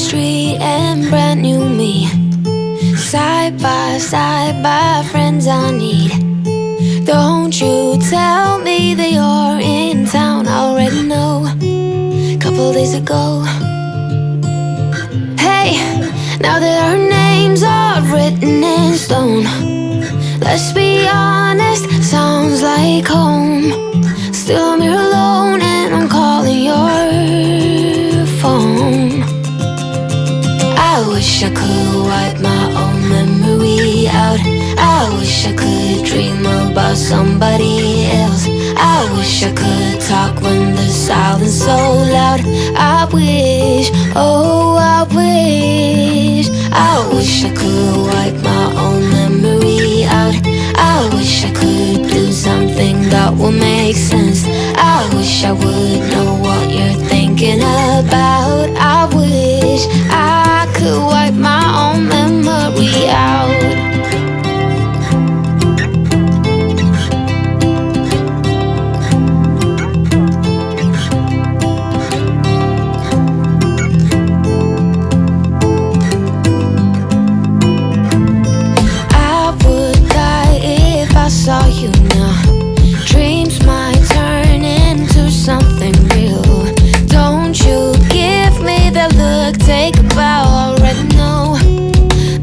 street and brand new me. Side by friends I need. Don't you tell me that you're in town, I already know. Couple days ago. Hey, now that our names are written in stone, let's be honest, sounds like home. Still I'm here alone and I'm calling your phone. I wish I could wipe my own memory out. I wish I could dream about somebody else. I wish I could talk when the silence so loud. I wish, oh I wish. I wish I could wipe my own memory out. I wish I could do something that will make sense. I wish I would know what you're thinking about. I wish I could wipe my own memory out. Saw you now. Dreams might turn into something real. Don't you give me that look, take a bow, already know.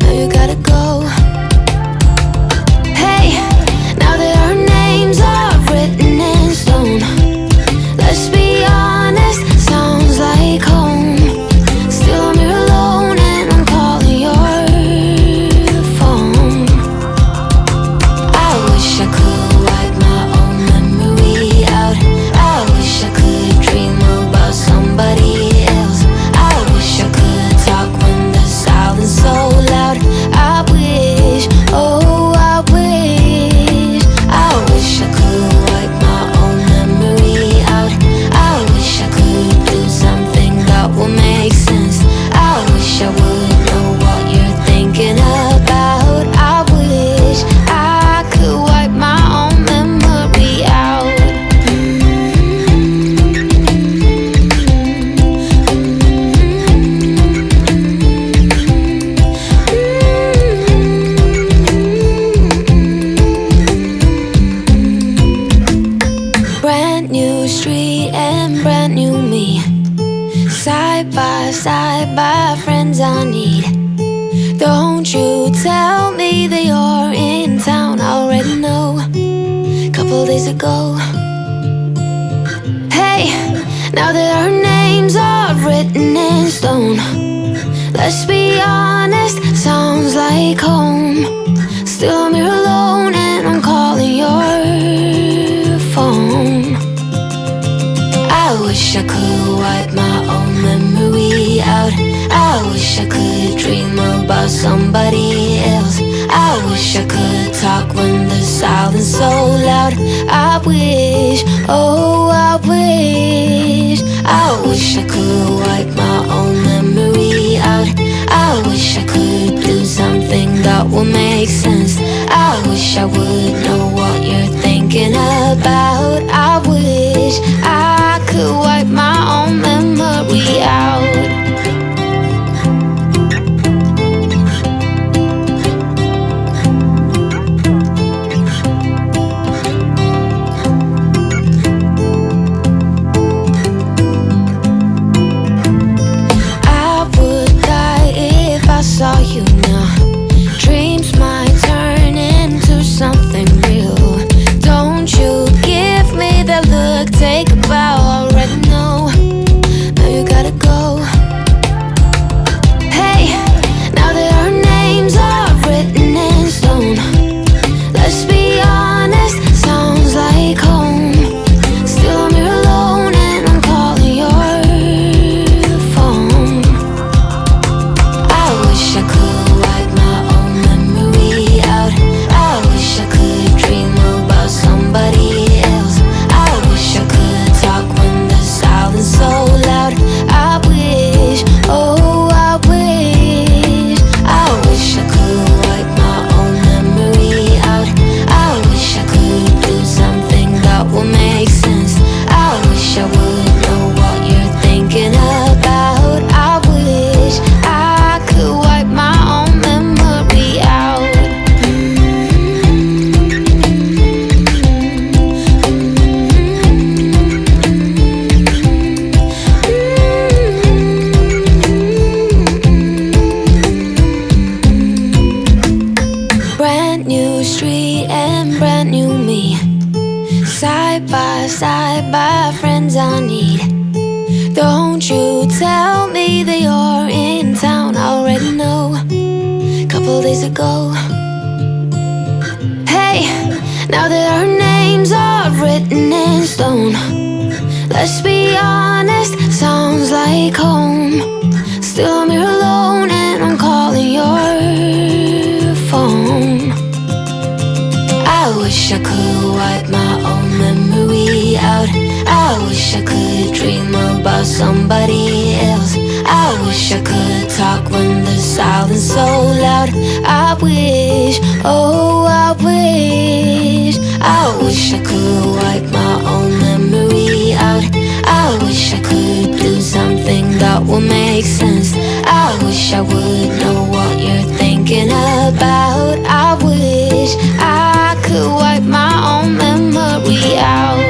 Now you gotta go. Hey, now that our names are written in stone, let's be honest, sounds like home. Still I'm here alone and I'm calling your phone. I wish I could wipe my own memory out. I wish I could dream about somebody else. I wish I could talk when the silence so loud. I wish, oh I wish. I wish I could wipe my own memory out. I wish I could do something that will make sense. I wish I would know what you're thinking about. I wish I could wipe my own memory out. Brand new street and brand new me. Side by friends I need. Don't you tell me that you're in town, I already know. Couple days ago. Hey, now that our names are written in stone, let's be honest, sounds like home. Still I'm here alone and I'm calling your phone. I wish I could wipe my own memory out. I wish I could dream about somebody else. I wish I could talk when the silence so loud. I wish, oh I wish. I wish I could wipe my own memory out. I wish I could do something that will make sense. I wish I would know what you're thinking about. I wish I could wipe my own memory out. ago. Hey, now that our names are written in stone, let's be honest, sounds like home. Still I'm here alone and I'm calling your phone. I wish I could wipe my own memory out. I wish I could dream about somebody else. I wish I could talk when the silence so loud. I wish, oh I wish I could wipe my own memory out. I wish I could do something that will make sense. I wish I would know what you're thinking about. I wish I could wipe my own memory out.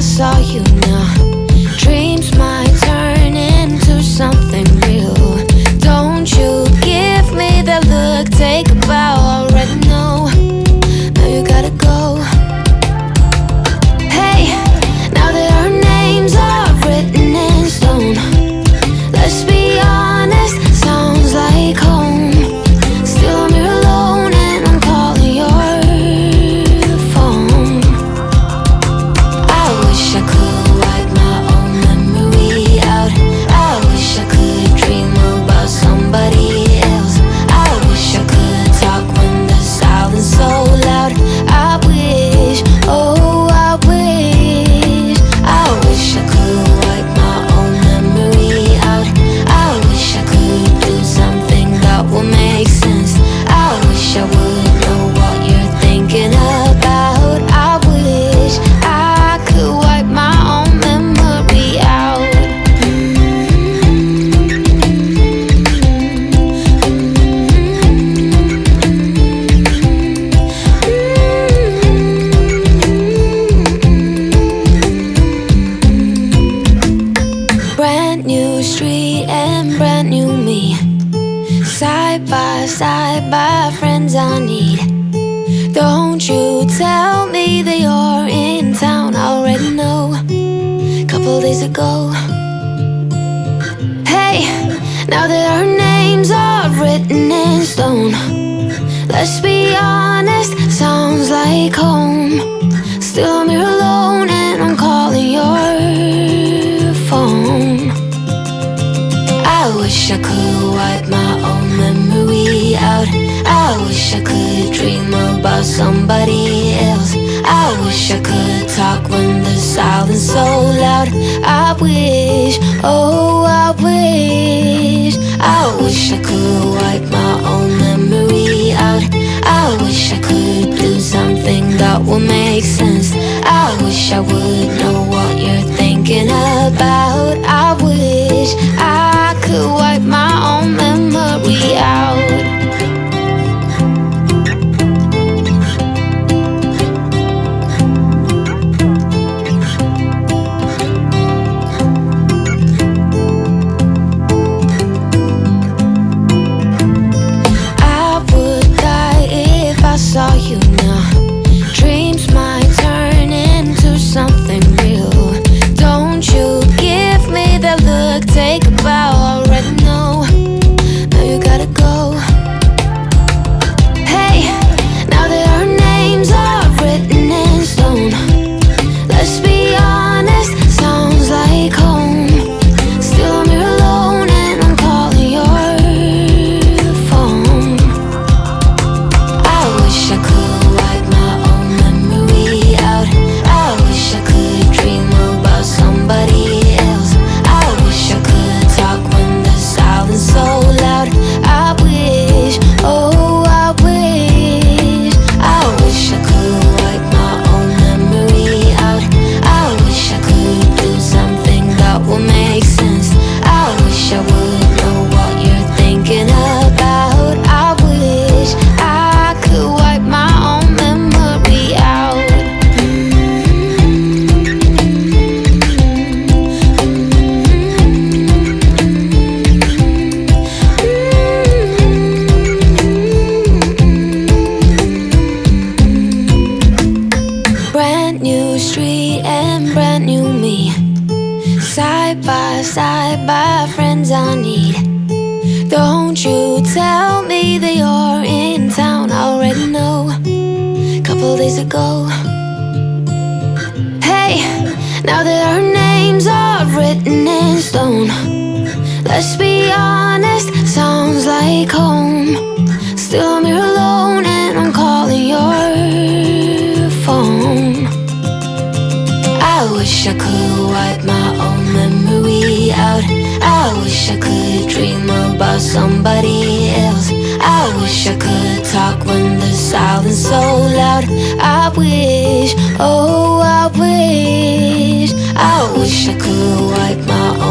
Saw you now. Dreams might turn into something real. Don't you give me that look, take a bow, already know. Now you gotta go. Hey, now that our names are written in stone, let's be honest, sounds like home. Still I'm here alone and I'm calling your phone. I wish I could wipe my own memory out. I wish I could dream about somebody else. I wish I could talk when the silence so loud. I wish, oh I wish I could wipe my own memory out. I wish I could do something that will make sense. I wish I would know what you're thinking about. I wish I could wipe my own memory out. Brand new street and brand new me, side by friends I need. Don't you tell me that you're in town, I already know. Couple days ago. Hey, now that our names are written in stone, let's be honest, sounds like home. Still I'm here alone and I'm calling your phone. I wish I could wipe my own memory out. I wish I could dream about somebody else. I wish I could talk when the silence so loud. I wish, oh I wish I could wipe my own memory out. I wish I could do something that will make sense. I wish I would know what you're thinking about. I wish I could wipe my own memory out. I saw you now. Dreams might turn into something real. Don't you give me that look. side by friends I need. Don't you tell me that you're in town, I already know. Couple days ago. Hey, now that our names are written in stone, let's be honest, sounds like home. Still I'm here alone and I'm calling your phone. I wish I could wipe my own memory out. I wish I could dream about somebody else. I wish I could talk when the silence so loud. I wish, oh I wish I could wipe my own